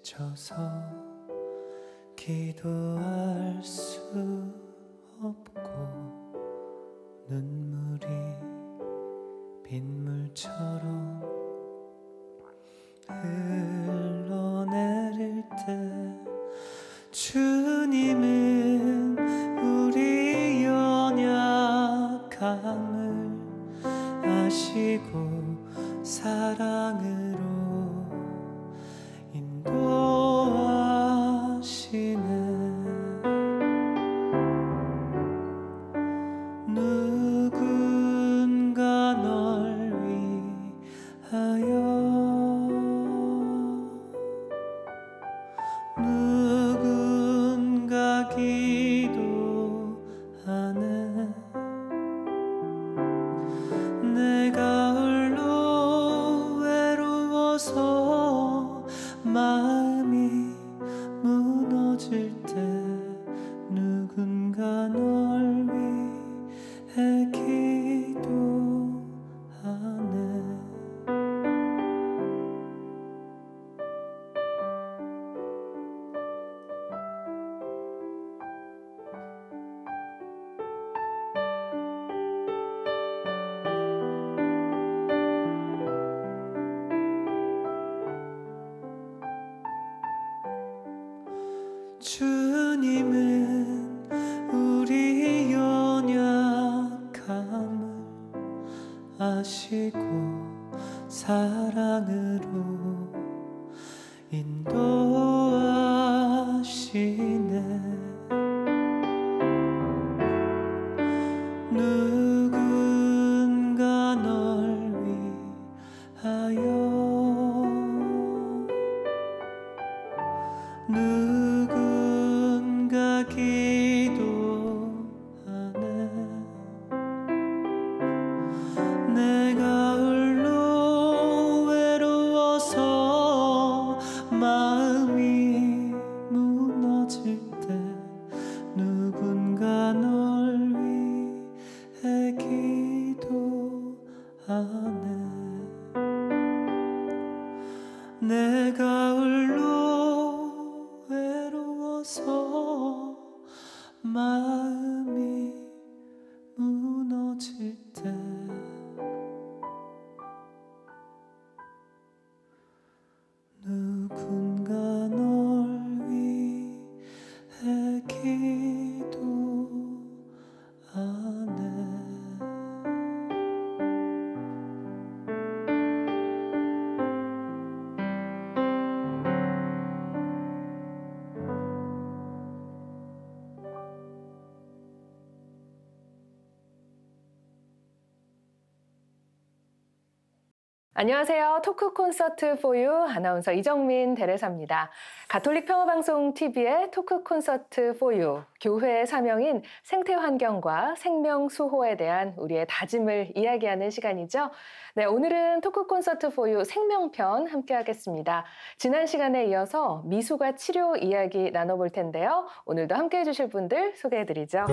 지쳐서 기도할 수 없고 눈물이 빗물처럼 흘러내릴 때 주님은 우리 연약함을 아시고 사랑으로 인도하시네. 누군가 널 위하여 누군가 기도하네. 내가 홀로 외로워서 마음이 무너질 때 누군가 널 위해 기도하네. 주님은 우리 연약함을 아시고 사랑으로 인도하시네. 누군가 널 위하여 누군가 기도하네. 내가 홀로 외로워서 마음이 무너질 때 누군가 널 위해 기도하네. 내가 홀로 외로워서 마음이 무너질 때 누군가 널 위해 기도하네. 안녕하세요. 토크 콘서트 for you 아나운서 이정민 대레사입니다. 가톨릭 평화방송 TV의 토크 콘서트 for you, 교회의 사명인 생태환경과 생명 수호에 대한 우리의 다짐을 이야기하는 시간이죠. 네, 오늘은 토크 콘서트 for you 생명편 함께 하겠습니다. 지난 시간에 이어서 미숙아 치료 이야기 나눠볼 텐데요. 오늘도 함께 해주실 분들 소개해드리죠.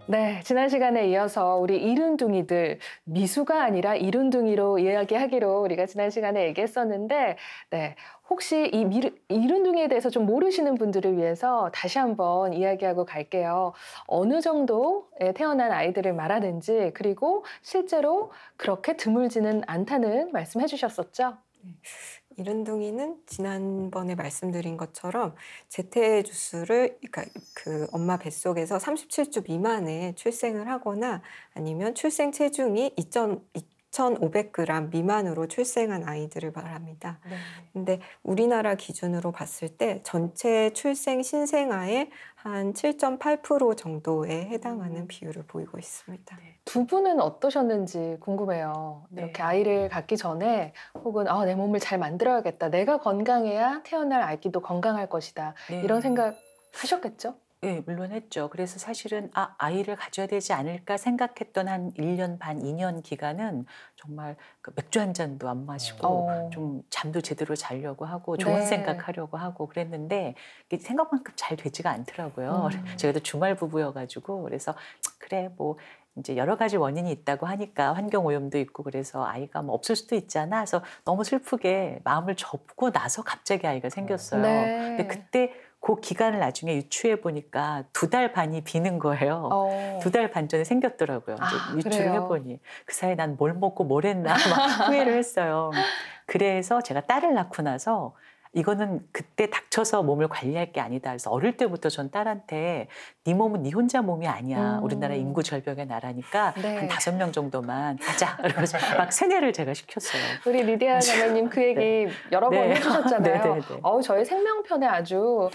네, 지난 시간에 이어서 우리 이른둥이들, 미수가 아니라 이른둥이로 이야기하기로 우리가 지난 시간에 얘기했었는데, 네, 혹시 이 이른둥이에 대해서 좀 모르시는 분들을 위해서 다시 한번 이야기하고 갈게요. 어느 정도에 태어난 아이들을 말하는지, 그리고 실제로 그렇게 드물지는 않다는 말씀해 주셨었죠? 이른둥이는 지난번에 말씀드린 것처럼 제태 주수를, 그러니까 그 엄마 뱃속에서 37주 미만에 출생을 하거나 아니면 출생 체중이 2,500g 미만으로 출생한 아이들을 말합니다. 네. 근데 우리나라 기준으로 봤을 때 전체 출생 신생아의 한 7.8% 정도에 해당하는 비율을 보이고 있습니다. 네. 두 분은 어떠셨는지 궁금해요. 네. 이렇게 아이를 갖기 전에 혹은 내 몸을 잘 만들어야겠다. 내가 건강해야 태어날 아기도 건강할 것이다. 네. 이런 생각 하셨겠죠? 예, 물론 했죠. 그래서 사실은 아이를 가져야 되지 않을까 생각했던 한 1년 반, 2년 기간은 정말 그 맥주 한 잔도 안 마시고 좀 잠도 제대로 자려고 하고 좋은 네. 생각하려고 하고 그랬는데 이게 생각만큼 잘 되지가 않더라고요. 제가 또 주말 부부여가지고 그래서 그래 뭐 이제 여러 가지 원인이 있다고 하니까 환경 오염도 있고 그래서 아이가 뭐 없을 수도 있잖아. 그래서 너무 슬프게 마음을 접고 나서 갑자기 아이가 생겼어요. 네. 근데 그때 그 기간을 나중에 유추해 보니까 2달 반이 비는 거예요. 2달 반 전에 생겼더라고요. 이제 유추를 그래요? 해보니 그 사이에 난 뭘 먹고 뭘 했나 막 후회를 했어요. 그래서 제가 딸을 낳고 나서 이거는 그때 닥쳐서 몸을 관리할 게 아니다. 그래서 어릴 때부터 전 딸한테 네 몸은 네 혼자 몸이 아니야. 우리나라 인구 절벽의 나라니까 네. 한 5명 정도만 하자. 그러면서 막 세뇌를 제가 시켰어요. 우리 리디아 자매님 그 얘기 여러 번 네. 해주셨잖아요. 네, 네, 네. 저희 생명편에 아주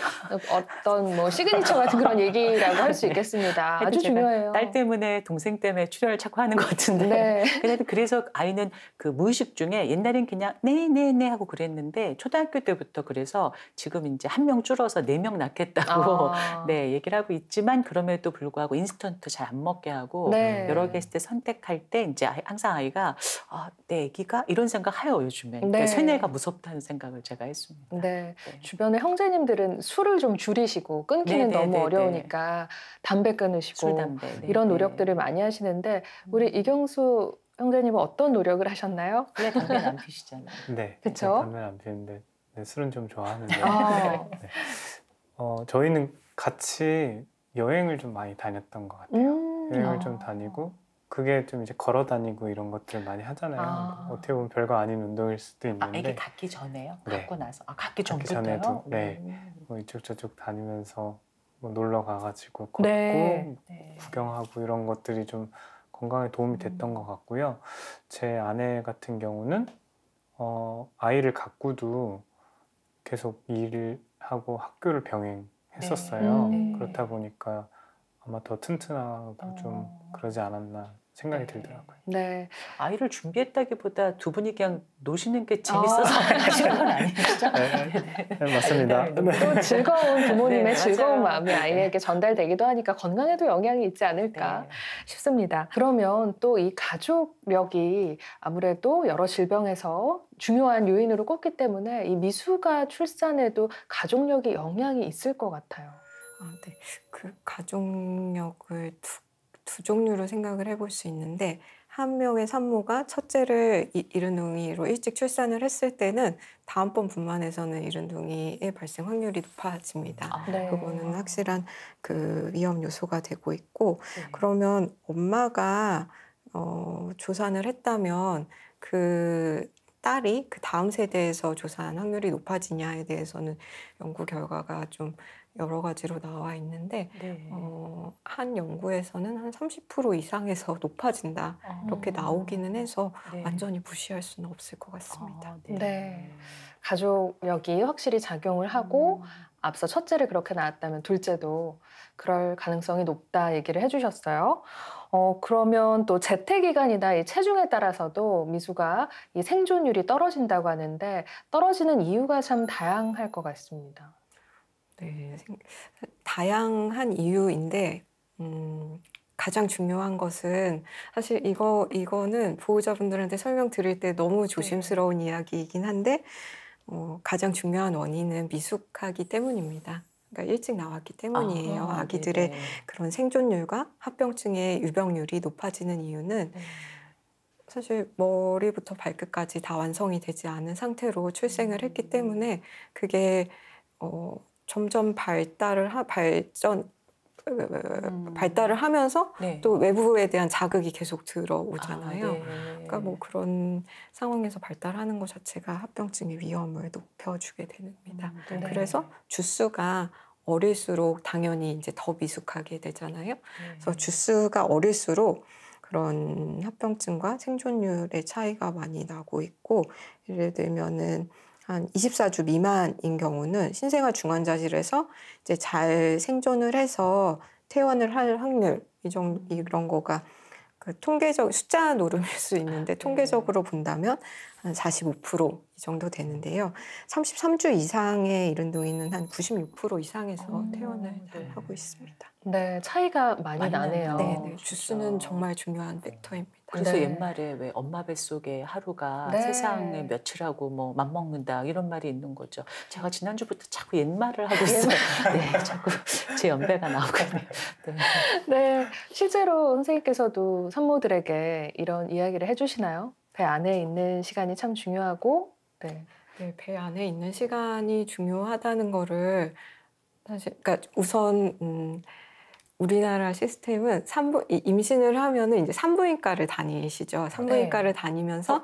어떤 뭐 시그니처 같은 그런 얘기라고 할 수 있겠습니다. 아주 제가 중요해요. 딸 때문에 동생 때문에 출혈을 자꾸 하는 것 같은데. 네. 그래서 아이는 그 무의식 중에 옛날엔 그냥 네 하고 그랬는데 초등학교 때부터 그래서 지금 이제 1명 줄어서 4명 낳겠다고 네, 얘기를 하고 있지만 그럼에도 불구하고 인스턴트 잘 안 먹게 하고 네. 여러 개 있을 때 선택할 때 이제 항상 아이가 내 애기가 이런 생각 해요 요즘에. 네. 그러니까 쇠뇌가 무섭다는 생각을 제가 했습니다. 네. 네. 주변의 형제님들은 술을 좀 줄이시고 끊기는 네, 네, 너무 네, 어려우니까 담배 끊으시고 술, 담배. 네, 이런 네. 노력들을 많이 하시는데 우리 이경수 형제님은 어떤 노력을 하셨나요? 원래 담배는 안 피시잖아요. 네. 그쵸? 담배는 안 피우는데 네, 술은 좀 좋아하는데 아. 네. 저희는 같이 여행을 좀 많이 다녔던 것 같아요. 여행을 좀 다니고 그게 좀 이제 걸어 다니고 이런 것들을 많이 하잖아요. 어떻게 보면 별거 아닌 운동일 수도 있는데 애기 갖기 전에요? 네. 갖고 나서? 갖기 갖기 전부터요? 전에도, 네. 뭐 이쪽 저쪽 다니면서 뭐 놀러 가가지고 걷고 네. 구경하고 이런 것들이 좀 건강에 도움이 됐던 것 같고요. 제 아내 같은 경우는 아이를 갖고도 계속 일을 하고 학교를 병행했었어요. 네. 그렇다 보니까 아마 더 튼튼하고 좀 그러지 않았나 생각이 들더라고요. 네. 아이를 준비했다기보다 두 분이 그냥 노시는 게 재밌어서 하시는 건 아니시죠? 네, 맞습니다. 또 즐거운 부모님의 네, 즐거운 맞아요. 마음이 아이에게 전달되기도 하니까 건강에도 영향이 있지 않을까 네. 싶습니다. 그러면 또 이 가족력이 아무래도 여러 질병에서 중요한 요인으로 꼽기 때문에 이 미숙아 출산에도 가족력이 영향이 있을 것 같아요. 네. 그 가족력을 두 종류로 생각을 해볼 수 있는데 한 명의 산모가 첫째를 이른둥이로 일찍 출산을 했을 때는 다음번 분만에서는 이른둥이의 발생 확률이 높아집니다. 네. 그거는 확실한 그 위험 요소가 되고 있고 네. 그러면 엄마가 조산을 했다면 그 딸이 그 다음 세대에서 조산 확률이 높아지냐에 대해서는 연구 결과가 좀 여러 가지로 나와 있는데 네. 한 연구에서는 한 30% 이상에서 높아진다 이렇게 나오기는 해서 네. 완전히 무시할 수는 없을 것 같습니다. 네. 가족력이 확실히 작용을 하고 앞서 첫째를 그렇게 낳았다면 둘째도 그럴 가능성이 높다 얘기를 해주셨어요. 그러면 또 재태 기간이나 이 체중에 따라서도 미수가 이 생존율이 떨어진다고 하는데 떨어지는 이유가 참 다양할 것 같습니다. 네, 다양한 이유인데 가장 중요한 것은 사실 이거는 보호자분들한테 설명드릴 때 너무 조심스러운 이야기이긴 한데 가장 중요한 원인은 미숙하기 때문입니다. 그러니까 일찍 나왔기 때문이에요. 아기들의 네네. 그런 생존율과 합병증의 유병률이 높아지는 이유는 사실 머리부터 발끝까지 다 완성이 되지 않은 상태로 출생을 했기 때문에 그게 점점 발달을 하면서 네. 또 외부에 대한 자극이 계속 들어오잖아요. 네. 그러니까 뭐 그런 상황에서 발달하는 것 자체가 합병증의 위험을 높여주게 됩니다. 네. 그래서 주수가 어릴수록 당연히 이제 더 미숙하게 되잖아요. 그래서 주수가 어릴수록 그런 합병증과 생존율의 차이가 많이 나고 있고 예를 들면은 한 24주 미만인 경우는 신생아 중환자실에서 이제 잘 생존을 해서 퇴원을 할 확률 이런 거가 그 통계적 숫자 노름일 수 있는데 통계적으로 본다면 한 45% 이 정도 되는데요. 33주 이상의 이른동이는 한 96% 이상에서 퇴원을 잘 하고 있습니다. 네, 차이가 많이 나네요. 네, 네. 주스는 정말 중요한 팩터입니다. 그래서 네. 옛말에 왜 엄마 뱃속에 하루가 네. 세상에 며칠하고 뭐 맞먹는다 이런 말이 있는 거죠. 제가 지난주부터 자꾸 옛말을 하고 있어요. 네, 자꾸 제 연배가 나오거든요. 네. 네, 실제로 선생님께서도 산모들에게 이런 이야기를 해주시나요? 배 안에 있는 시간이 참 중요하고, 네. 네, 배 안에 있는 시간이 중요하다는 거를 사실, 그러니까 우선 우리나라 시스템은 임신을 하면은 이제 산부인과를 다니시죠. 산부인과를 다니면서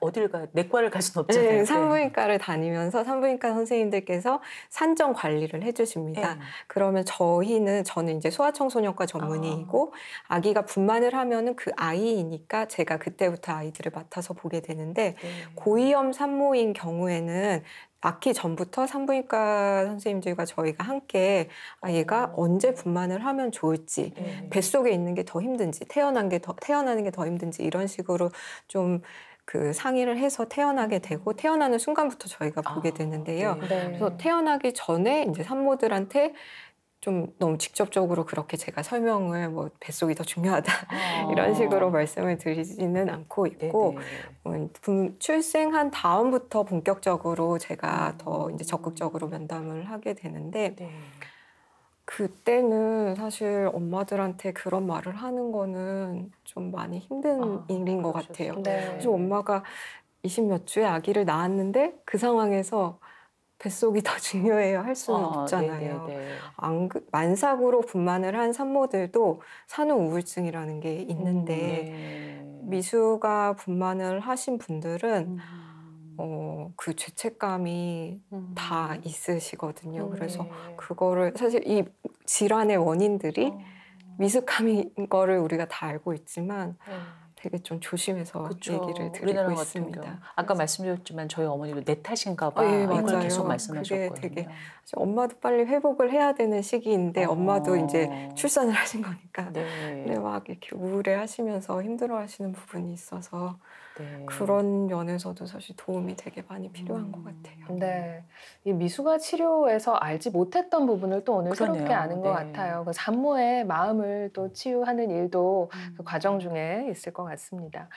어디를 가 내과를 갈 수는 없잖아요. 네, 산부인과를 다니면서 산부인과 선생님들께서 산정 관리를 해주십니다. 네. 그러면 저는 이제 소아청소년과 전문의이고 아기가 분만을 하면은 그 아이이니까 제가 그때부터 아이들을 맡아서 보게 되는데 고위험 산모인 경우에는 낳기 전부터 산부인과 선생님들과 저희가 함께 아이가 언제 분만을 하면 좋을지, 뱃속에 있는 게 더 힘든지, 태어나는 게 더 힘든지 이런 식으로 좀 그 상의를 해서 태어나게 되고 태어나는 순간부터 저희가 보게 되는데요. 네. 그래서 태어나기 전에 이제 산모들한테 좀 너무 직접적으로 그렇게 제가 설명을 뭐 뱃속이 더 중요하다 이런 식으로 말씀을 드리지는 않고 있고 출생한 다음부터 본격적으로 제가 더 이제 적극적으로 면담을 하게 되는데 그때는 사실 엄마들한테 그런 말을 하는 거는 좀 많이 힘든 일인 것 같아요. 네. 그래서 엄마가 20몇 주에 아기를 낳았는데 그 상황에서 뱃속이 더 중요해요 할 수는 없잖아요. 만삭으로 분만을 한 산모들도 산후 우울증이라는 게 있는데 미수가 분만을 하신 분들은 그 죄책감이 다 있으시거든요. 그래서 그거를 사실 이 질환의 원인들이 미숙함인 거를 우리가 다 알고 있지만 되게 좀 조심해서 얘기를 드리고 있습니다. 아까 말씀드렸지만 저희 어머니도 내 탓인가 봐. 예, 이걸 맞아요. 계속 말씀하셨거든요. 그게 되게 엄마도 빨리 회복을 해야 되는 시기인데 엄마도 이제 출산을 하신 거니까 근데 막 이렇게 우울해하시면서 힘들어하시는 부분이 있어서 그런 면에서도 사실 도움이 되게 많이 필요한 것 같아요. 네, 이 미숙아 치료에서 알지 못했던 부분을 또 오늘 그러네요. 새롭게 아는 것 같아요. 그 산모의 마음을 또 치유하는 일도 그 과정 중에 있을 것 같습니다.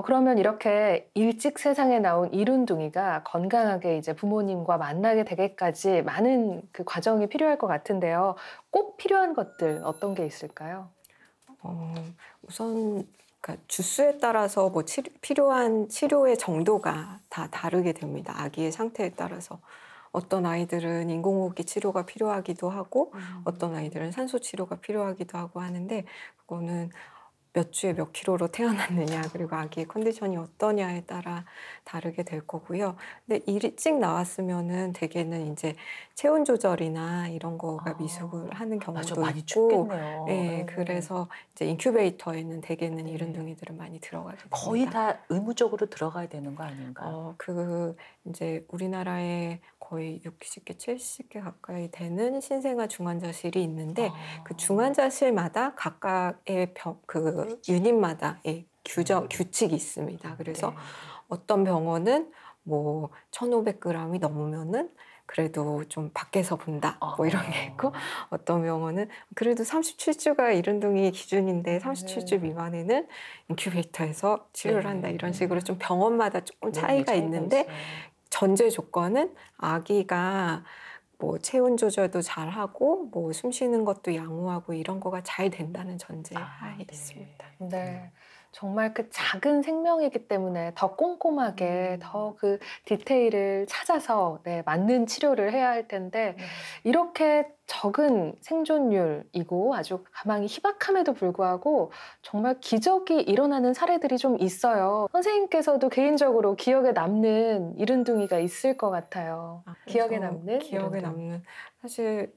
그러면 이렇게 일찍 세상에 나온 이룬둥이가 건강하게 이제 부모님과 만나게 되기까지 많은 그 과정이 필요할 것 같은데요. 꼭 필요한 것들 어떤 게 있을까요? 우선 그러니까 주수에 따라서 뭐 필요한 치료의 정도가 다 다르게 됩니다. 아기의 상태에 따라서. 어떤 아이들은 인공호흡기 치료가 필요하기도 하고 어떤 아이들은 산소 치료가 필요하기도 하고 하는데 그거는 몇 주에 몇 킬로로 태어났느냐 그리고 아기의 컨디션이 어떠냐에 따라 다르게 될 거고요. 근데 일찍 나왔으면은 대개는 이제 체온 조절이나 이런 거가 미숙을 하는 경우도 많이 있고, 춥겠네요. 네, 그래서 이제 인큐베이터에는 대개는 이른둥이들은 많이 들어가게 됩니다. 거의 다 의무적으로 들어가야 되는 거 아닌가? 이제 우리나라에 거의 60개, 70개 가까이 되는 신생아 중환자실이 있는데 그 중환자실마다 각각의 그 유닛마다의 규칙이 있습니다. 그래서 어떤 병원은 뭐 1,500g이 넘으면은 그래도 좀 밖에서 본다 뭐 이런 게 있고 어떤 병원은 그래도 37주가 이른둥이 기준인데 37주 미만에는 인큐베이터에서 치료를 한다 이런 식으로 좀 병원마다 조금 차이가 있는데 전제 조건은 아기가 뭐 체온 조절도 잘 하고 뭐 숨 쉬는 것도 양호하고 이런 거가 잘 된다는 전제하에 있습니다. 네. 정말 그 작은 생명이기 때문에 더 꼼꼼하게 더 그 디테일을 찾아서 맞는 치료를 해야 할 텐데 이렇게 적은 생존율이고 아주 가망이 희박함에도 불구하고 정말 기적이 일어나는 사례들이 좀 있어요. 선생님께서도 개인적으로 기억에 남는 이른둥이가 있을 것 같아요. 기억에 남는? 사실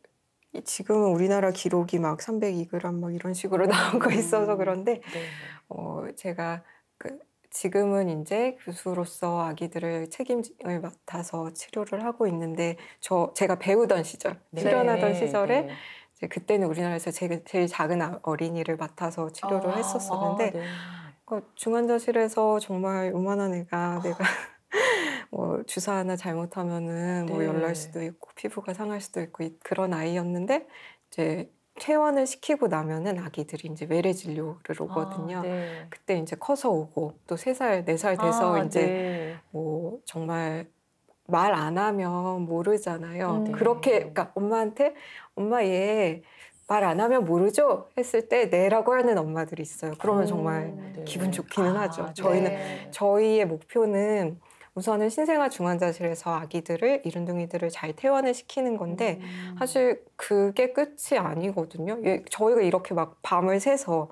지금은 우리나라 기록이 막 302g 막 이런 식으로 나온 거 있어서 그런데 제가 지금은 이제 교수로서 아기들을 책임을 맡아서 치료를 하고 있는데 제가 배우던 시절, 수련하던 시절에 이제 그때는 우리나라에서 제일 작은 어린이를 맡아서 치료를 했었었는데 네. 그러니까 중환자실에서 정말 요만한 애가 내가 뭐 주사 하나 잘못하면은 뭐 네. 열날 수도 있고 피부가 상할 수도 있고 그런 아이였는데 이제 퇴원을 시키고 나면은 아기들이 이제 외래 진료를 오거든요. 네. 그때 이제 커서 오고 또 3살, 4살 돼서 이제 네. 뭐 정말 말 안 하면 모르잖아요. 네. 그렇게 그러니까 엄마한테 엄마 얘 말 안 하면 모르죠? 했을 때 네라고 하는 엄마들이 있어요. 그러면 정말 네. 기분 좋기는 하죠. 저희는 네. 저희의 목표는 우선은 신생아 중환자실에서 아기들을 이른둥이들을 잘 퇴원을 시키는 건데 사실 그게 끝이 아니거든요. 저희가 이렇게 막 밤을 새서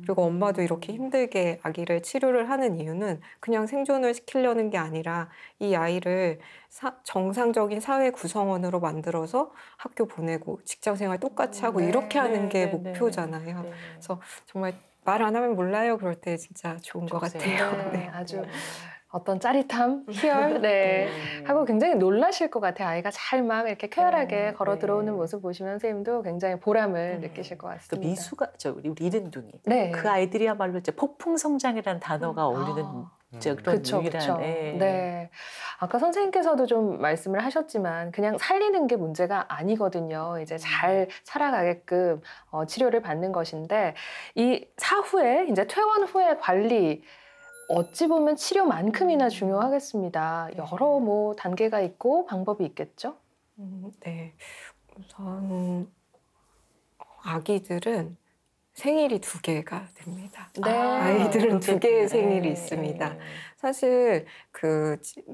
그리고 엄마도 이렇게 힘들게 아기를 치료를 하는 이유는 그냥 생존을 시키려는 게 아니라 이 아이를 정상적인 사회 구성원으로 만들어서 학교 보내고 직장생활 똑같이 하고 이렇게 하는 게 목표잖아요. 네. 그래서 정말 말 안 하면 몰라요. 그럴 때 진짜 좋은 것 같아요. 네, 아주 어떤 짜릿함, 희열, 네. 하고 굉장히 놀라실 것 같아요. 아이가 잘 막 이렇게 쾌활하게 걸어 들어오는 모습 보시면 선생님도 굉장히 보람을 느끼실 것 그 같습니다. 미수가 우리 이른둥이 네. 그 아이들이야말로 이제 폭풍 성장이라는 단어가 어울리는 그런 그렇죠, 유일한. 그렇죠. 네. 아까 선생님께서도 좀 말씀을 하셨지만 그냥 살리는 게 문제가 아니거든요. 이제 잘 살아가게끔 치료를 받는 것인데 이 사후에 이제 퇴원 후의 관리 어찌 보면 치료만큼이나 중요하겠습니다. 여러 뭐 단계가 있고 방법이 있겠죠? 네. 우선 아기들은 생일이 2개가 됩니다. 네. 아이들은 2개의 생일이 있습니다. 네. 사실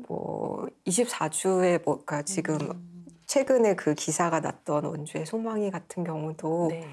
뭐 24주에 그러니까 지금 최근에 그 기사가 났던 원주의 소망이 같은 경우도 네.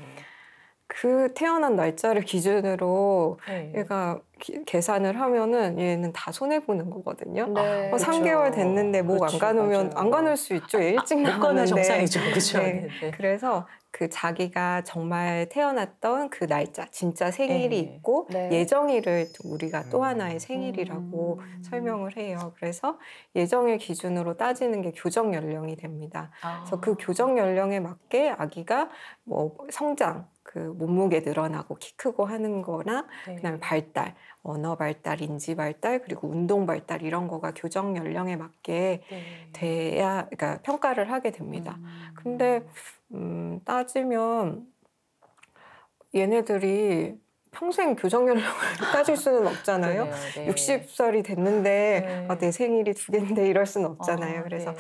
그 태어난 날짜를 기준으로 네. 얘가 계산을 하면은 얘는 다 손해보는 거거든요. 네. 3개월 됐는데 목 안 그렇죠, 가누면 맞아요. 안 가눌 수 있죠. 일찍 못 가나 나왔는데. 정상이죠, 그렇죠. 네. 그래서 그 자기가 정말 태어났던 그 날짜, 진짜 생일이 네. 있고 네. 예정일을 우리가 또 하나의 생일이라고 설명을 해요. 그래서 예정일 기준으로 따지는 게 교정 연령이 됩니다. 그래서 그 교정 연령에 맞게 아기가 뭐 성장, 그 몸무게 늘어나고 키 크고 하는 거나 그다음에 발달, 언어 발달, 인지 발달, 그리고 운동 발달 이런 거가 교정 연령에 맞게 돼야 그러니까 평가를 하게 됩니다. 근데 따지면 얘네들이 평생 교정 연령을 따질 수는 없잖아요. 네. 60살이 됐는데 네. 내 생일이 2개인데 이럴 수는 없잖아요. 그래서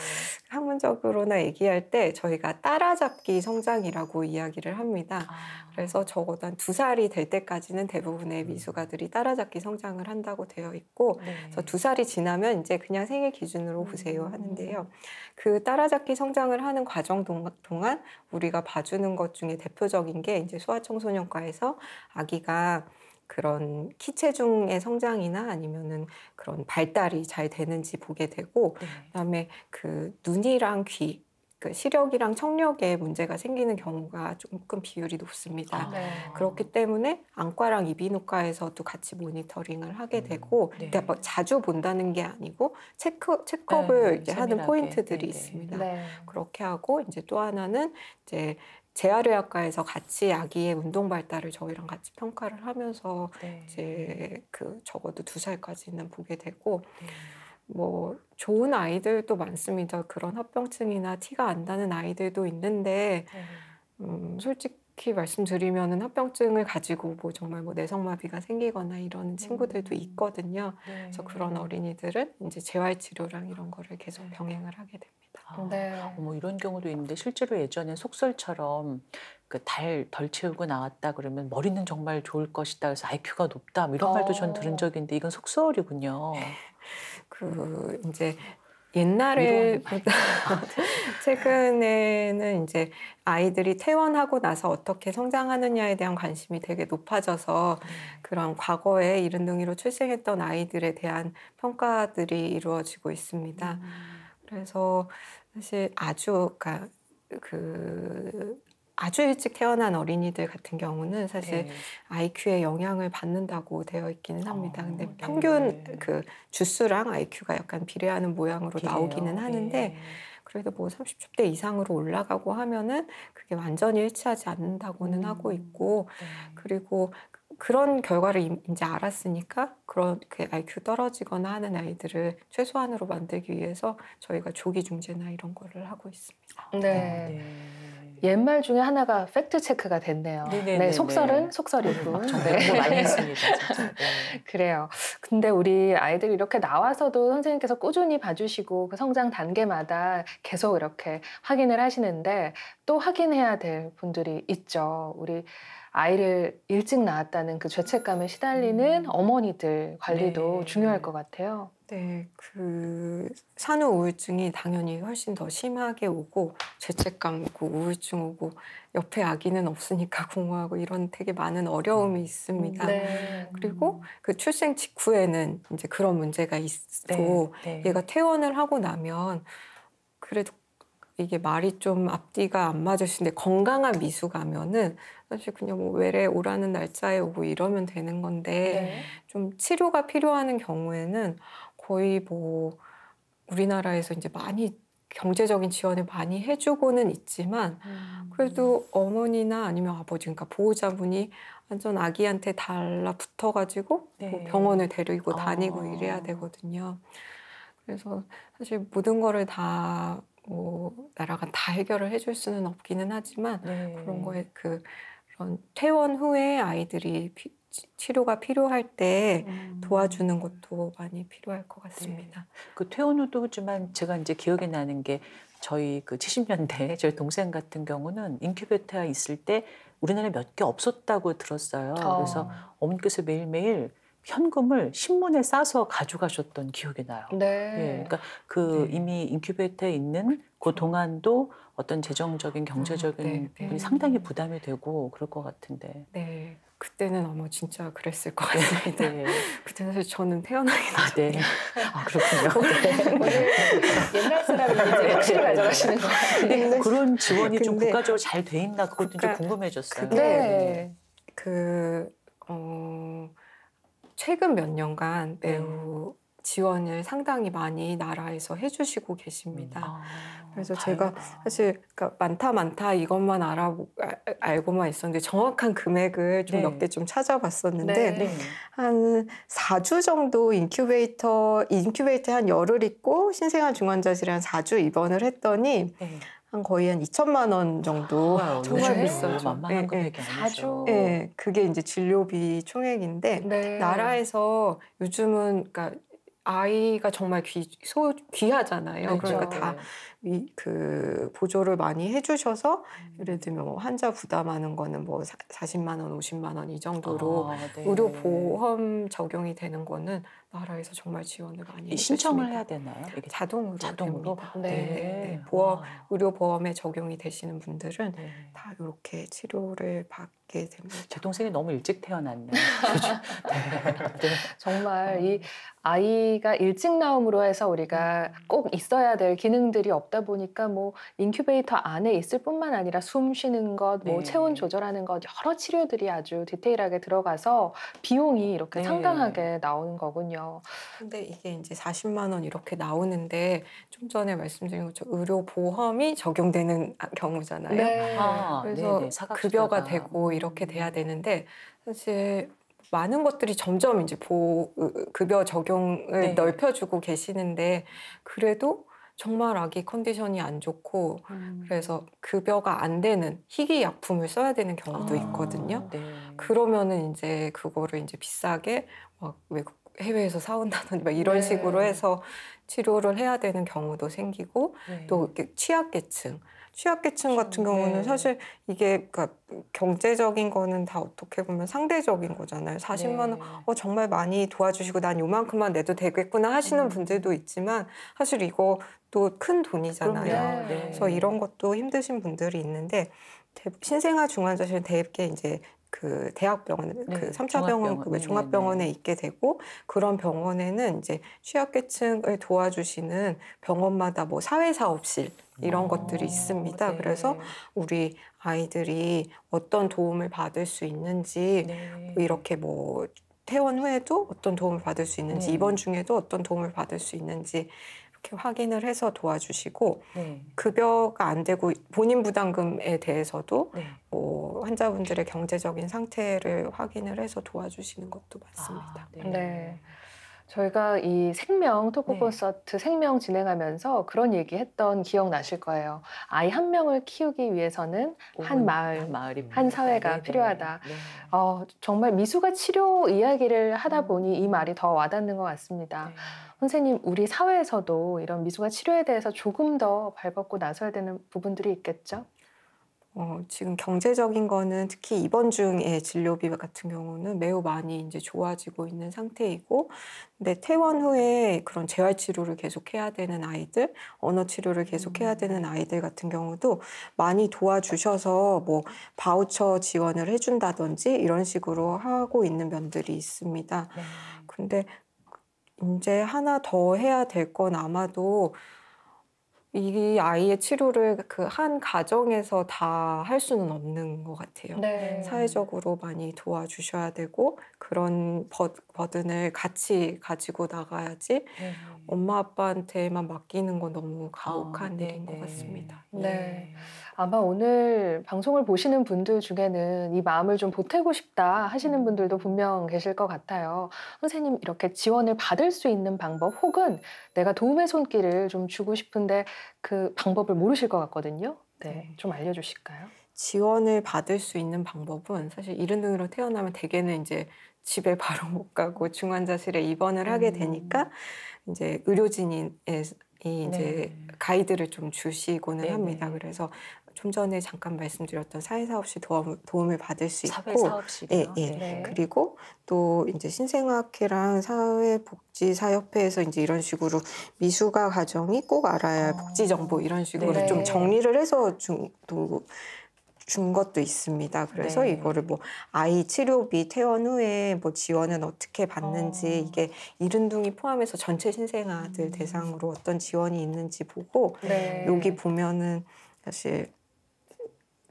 학문적으로나 얘기할 때 저희가 따라잡기 성장이라고 이야기를 합니다. 그래서 적어도 한 2살이 될 때까지는 대부분의 미숙아들이 따라잡기 성장을 한다고 되어 있고 그래서 2살이 지나면 이제 그냥 생일 기준으로 보세요 하는데요. 그 따라잡기 성장을 하는 과정 동안 우리가 봐주는 것 중에 대표적인 게 이제 소아청소년과에서 아기가 그런 키 체중의 성장이나 아니면은 그런 발달이 잘 되는지 보게 되고 그다음에 그 눈이랑 귀 그 시력이랑 청력에 문제가 생기는 경우가 조금 비율이 높습니다. 그렇기 때문에 안과랑 이비인후과에서도 같이 모니터링을 하게 되고 그러니까 뭐 자주 본다는 게 아니고 체크업을 이제 하는 포인트들이 있습니다. 그렇게 하고 이제 또 하나는 이제 재활의학과에서 같이 아기의 운동 발달을 저희랑 같이 평가를 하면서 이제 그 적어도 2살까지는 보게 되고 뭐 좋은 아이들도 많습니다. 그런 합병증이나 티가 안 나는 아이들도 있는데 솔직히 말씀드리면은 합병증을 가지고 뭐 정말 뭐 내성마비가 생기거나 이런 친구들도 있거든요. 그래서 그런 어린이들은 이제 재활 치료랑 이런 거를 계속 병행을 하게 됩니다. 뭐 이런 경우도 있는데 실제로 예전에 속설처럼 그 달 덜 채우고 나왔다 그러면 머리는 정말 좋을 것이다. 그래서 IQ가 높다. 뭐 이런 말도 전 들은 적이 있는데 이건 속설이군요. 그 이제 옛날에보다 최근에는 이제 아이들이 퇴원하고 나서 어떻게 성장하느냐에 대한 관심이 되게 높아져서 그런 과거에 이른둥이로 출생했던 아이들에 대한 평가들이 이루어지고 있습니다. 그래서 사실 아주 아주 일찍 태어난 어린이들 같은 경우는 사실 IQ에 영향을 받는다고 되어 있기는 합니다. 근데 평균 그 주수랑 IQ가 약간 비례하는 모양으로 나오기는 하는데 그래도 뭐 30대 이상으로 올라가고 하면은 그게 완전히 일치하지 않는다고는 하고 있고, 네. 그리고 그런 결과를 이제 알았으니까 그렇게 IQ 떨어지거나 하는 아이들을 최소한으로 만들기 위해서 저희가 조기 중재나 이런 거를 하고 있습니다. 네. 네. 옛말 중에 하나가 팩트 체크가 됐네요. 네네네네. 네, 속설은 속설이고. 정말 네. 공부 많이 했습니다. 진짜. 네. 그래요. 근데 우리 아이들이 이렇게 나와서도 선생님께서 꾸준히 봐주시고 그 성장 단계마다 계속 이렇게 확인을 하시는데 또 확인해야 될 분들이 있죠. 우리 아이를 일찍 낳았다는 그 죄책감에 시달리는 어머니들 관리도 네. 중요할 것 같아요. 네, 그 산후 우울증이 당연히 훨씬 더 심하게 오고 죄책감 오고 우울증 오고 옆에 아기는 없으니까 공허하고 이런 되게 많은 어려움이 있습니다. 네. 그리고 그 출생 직후에는 이제 그런 문제가 있고 네. 얘가 퇴원을 하고 나면 그래도 이게 말이 좀 앞뒤가 안 맞으시는데 건강한 미숙하면은 사실 그냥 뭐 외래 오라는 날짜에 오고 이러면 되는 건데 네. 좀 치료가 필요한 경우에는 거의 뭐 우리나라에서 이제 많이 경제적인 지원을 많이 해주고는 있지만 그래도 어머니나 아니면 아버지, 그러니까 보호자분이 완전 아기한테 달라붙어가지고 네. 뭐 병원을 데리고 다니고 이래야 되거든요. 그래서 사실 모든 거를 다 뭐 나라가 다 해결을 해줄 수는 없기는 하지만 네. 그런 거에 그런 퇴원 후에 아이들이 치료가 필요할 때 도와주는 것도 많이 필요할 것 같습니다. 그 퇴원 후도 그렇지만 제가 이제 기억에 나는 게 저희 그 70년대 저희 동생 같은 경우는 인큐베이터에 있을 때 우리나라에 몇 개 없었다고 들었어요. 그래서 어머니께서 매일매일 현금을 신문에 싸서 가져가셨던 기억이 나요. 네. 예, 그러니까 그 네. 이미 인큐베이터에 있는 그 동안도 어떤 재정적인 경제적인 네, 네. 부분이 상당히 부담이 되고 그럴 것 같은데. 네, 그때는 아마 진짜 그랬을 것 같습니다. 네. 그때는 사실 저는 태어나기 네. 아, 그렇군요. 오늘 옛날 사람이 이제 확실히 가져가시는 것 같아요. 근데 그런 지원이 좀 근데 국가적으로 잘 돼 있나 그것도 좀 국가- 궁금해졌어요. 그게 네. 최근 몇 년간 매우 지원을 상당히 많이 나라에서 해주시고 계십니다. 아, 그래서 다행이다. 제가 사실 그러니까 많다 이것만 알고만 있었는데 정확한 금액을 좀 네. 몇 개 좀 찾아봤었는데 네. 한 4주 정도 인큐베이터에 한 열흘 있고 신생아 중환자실에 한 4주 입원을 했더니 네. 한 거의 한 2천만 원 정도 정말 요즘에 비싸죠. 만만한 예, 금액이 예. 아니죠. 예, 그게 이제 진료비 총액인데 네. 나라에서 요즘은 그러니까 아이가 정말 귀하잖아요. 그렇죠. 그러니까 다 그 보조를 많이 해주셔서 예를 들면 뭐 환자 부담하는 거는 뭐 40만 원, 50만 원 이 정도로 네. 의료 보험 적용이 되는 거는 나라에서 정말 지원을 많이 이 신청을 해주십니다. 해야 되나요? 이게 자동으로 자동으로? 됩니다. 네. 네. 와. 의료 보험에 적용이 되시는 분들은 네. 다 이렇게 치료를 받게 됩니다. 제 동생이 너무 일찍 태어났네. 네. 정말 이 아이가 일찍 나옴으로 해서 우리가 꼭 있어야 될 기능들이 없다 보니까 뭐 인큐베이터 안에 있을 뿐만 아니라 숨 쉬는 것, 뭐 네. 체온 조절하는 것 여러 치료들이 아주 디테일하게 들어가서 비용이 이렇게 네. 상당하게 나오는 거군요. 근데 이게 이제 40만 원 이렇게 나오는데 좀 전에 말씀드린 것처럼 의료 보험이 적용되는 경우잖아요. 네. 그래서 네네, 사각지대가. 급여가 되고 이렇게 돼야 되는데 사실 많은 것들이 점점 이제 급여 적용을 네. 넓혀주고 계시는데 그래도 정말 아기 컨디션이 안 좋고 그래서 급여가 안 되는 희귀 약품을 써야 되는 경우도 있거든요. 네. 그러면은 이제 그거를 이제 비싸게 막 외국 해외에서 사온다든지 막 이런 네. 식으로 해서 치료를 해야 되는 경우도 생기고 네. 또 이렇게 취약계층 같은 네. 경우는 사실 이게 그러니까 경제적인 거는 다 어떻게 보면 상대적인 거잖아요. 40만 원 정말 많이 도와주시고 난 요만큼만 내도 되겠구나 하시는 분들도 있지만 사실 이거 또 큰 돈이잖아요. 그럼요. 네. 그래서 이런 것도 힘드신 분들이 있는데 신생아 중환자실은 대개 이제 그 대학병원, 네, 그 3차 병원, 그 종합병원에 있게 되고 그런 병원에는 이제 취약계층을 도와주시는 병원마다 뭐 사회사업실 이런 것들이 있습니다. 네. 그래서 우리 아이들이 어떤 도움을 받을 수 있는지 네. 이렇게 뭐 퇴원 후에도 어떤 도움을 받을 수 있는지 네. 입원 중에도 어떤 도움을 받을 수 있는지 그렇게 확인을 해서 도와주시고 네. 급여가 안 되고 본인 부담금에 대해서도 네. 환자분들의 경제적인 상태를 확인을 해서 도와주시는 것도 많습니다. 아, 네. 네. 저희가 이 생명 토크 네. 콘서트 생명 진행하면서 그런 얘기했던 기억 나실 거예요. 아이 한 명을 키우기 위해서는 한 마을, 마을이 한 사회가 네, 네. 필요하다. 네. 정말 미수가 치료 이야기를 하다 보니 이 말이 더 와닿는 것 같습니다. 네. 선생님, 우리 사회에서도 이런 미수가 치료에 대해서 조금 더 발벗고 나서야 되는 부분들이 있겠죠? 지금 경제적인 거는 특히 입원 중의 진료비 같은 경우는 매우 많이 이제 좋아지고 있는 상태이고, 근데 퇴원 후에 그런 재활 치료를 계속 해야 되는 아이들, 언어 치료를 계속 해야 되는 아이들 같은 경우도 많이 도와주셔서 뭐 바우처 지원을 해준다든지 이런 식으로 하고 있는 면들이 있습니다. 네. 근데 이제 하나 더 해야 될 건 아마도 이 아이의 치료를 그 한 가정에서 다 할 수는 없는 것 같아요. 네. 사회적으로 많이 도와주셔야 되고 그런 버든을 같이 가지고 나가야지 네. 엄마 아빠한테만 맡기는 건 너무 가혹한 네, 일인 것 네. 같습니다. 네. 아마 오늘 방송을 보시는 분들 중에는 이 마음을 좀 보태고 싶다 하시는 분들도 분명 계실 것 같아요. 선생님, 이렇게 지원을 받을 수 있는 방법 혹은 내가 도움의 손길을 좀 주고 싶은데 그 방법을 모르실 것 같거든요. 네, 좀 알려주실까요? 지원을 받을 수 있는 방법은 사실 이른 등으로 태어나면 대개는 이제 집에 바로 못 가고 중환자실에 입원을 하게 되니까 이제 의료진이 이제 가이드를 좀 주시고는 네네. 합니다. 그래서 좀 전에 잠깐 말씀드렸던 사회사업시 도움을 받을 수 있고, 사회사업실이요. 예. 네. 그리고 또 이제 신생아학회랑 사회복지사협회에서 이제 이런 식으로 미숙아 가정이 꼭 알아야 할 복지 정보 이런 식으로 네. 좀 정리를 해서 준 것도 있습니다. 그래서 네. 이거를 뭐 아이 치료비 퇴원 후에 뭐 지원은 어떻게 받는지 이게 이른둥이 포함해서 전체 신생아들 대상으로 어떤 지원이 있는지 보고 네. 여기 보면은 사실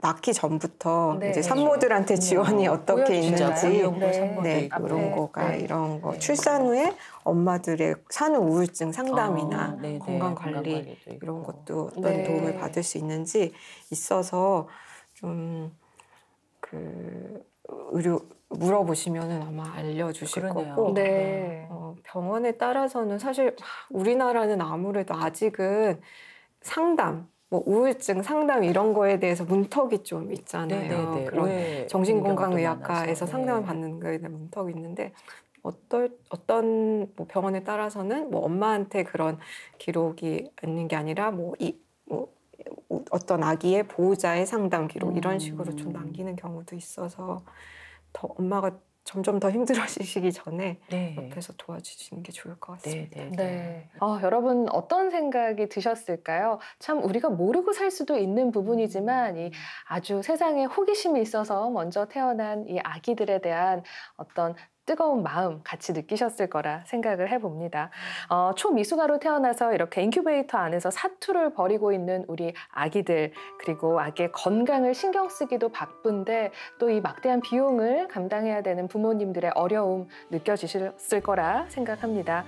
낳기 전부터 네. 이제 산모들한테 지원이 어떻게 보여주실까요? 있는지 네. 그런 앞에, 거가 네. 이런 거 네. 출산 후에 엄마들의 산후 우울증 상담이나 네네. 건강관리 건강관리도 이런 있고. 것도 어떤 네. 도움을 받을 수 있는지 있어서 좀 그 물어보시면은 아마 알려주실 그러네요. 거고 네. 병원에 따라서는 사실 우리나라는 아무래도 아직은 상담 뭐 우울증 상담 이런 거에 대해서 문턱이 좀 있잖아요. 네네네. 그런 정신건강의학과에서 네. 상담을 받는 거에 대한 문턱이 있는데 어떤 뭐 병원에 따라서는 뭐 엄마한테 그런 기록이 있는 게 아니라 뭐 어떤 아기의 보호자의 상담 기록 이런 식으로 좀 남기는 경우도 있어서 더 엄마가 점점 더 힘들어지시기 전에 네. 옆에서 도와주시는 게 좋을 것 같습니다. 네. 여러분 어떤 생각이 드셨을까요? 참 우리가 모르고 살 수도 있는 부분이지만 이 아주 세상에 호기심이 있어서 먼저 태어난 이 아기들에 대한 어떤 뜨거운 마음 같이 느끼셨을 거라 생각을 해봅니다. 초미숙아로 태어나서 이렇게 인큐베이터 안에서 사투를 벌이고 있는 우리 아기들, 그리고 아기의 건강을 신경 쓰기도 바쁜데 또 이 막대한 비용을 감당해야 되는 부모님들의 어려움 느껴지셨을 거라 생각합니다.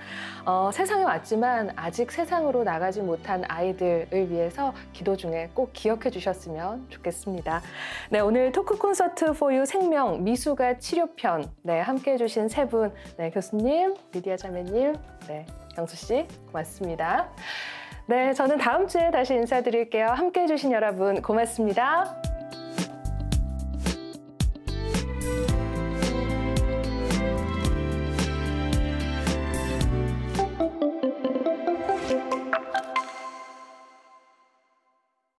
세상에 왔지만 아직 세상으로 나가지 못한 아이들을 위해서 기도 중에 꼭 기억해 주셨으면 좋겠습니다. 네, 오늘 토크 콘서트 포유 생명 미숙아 치료편 함께 해주신 세 분, 교수님, 리디아 자매님, 경수 씨, 고맙습니다. 네, 저는 다음 주에 다시 인사드릴게요. 함께 해주신 여러분 고맙습니다.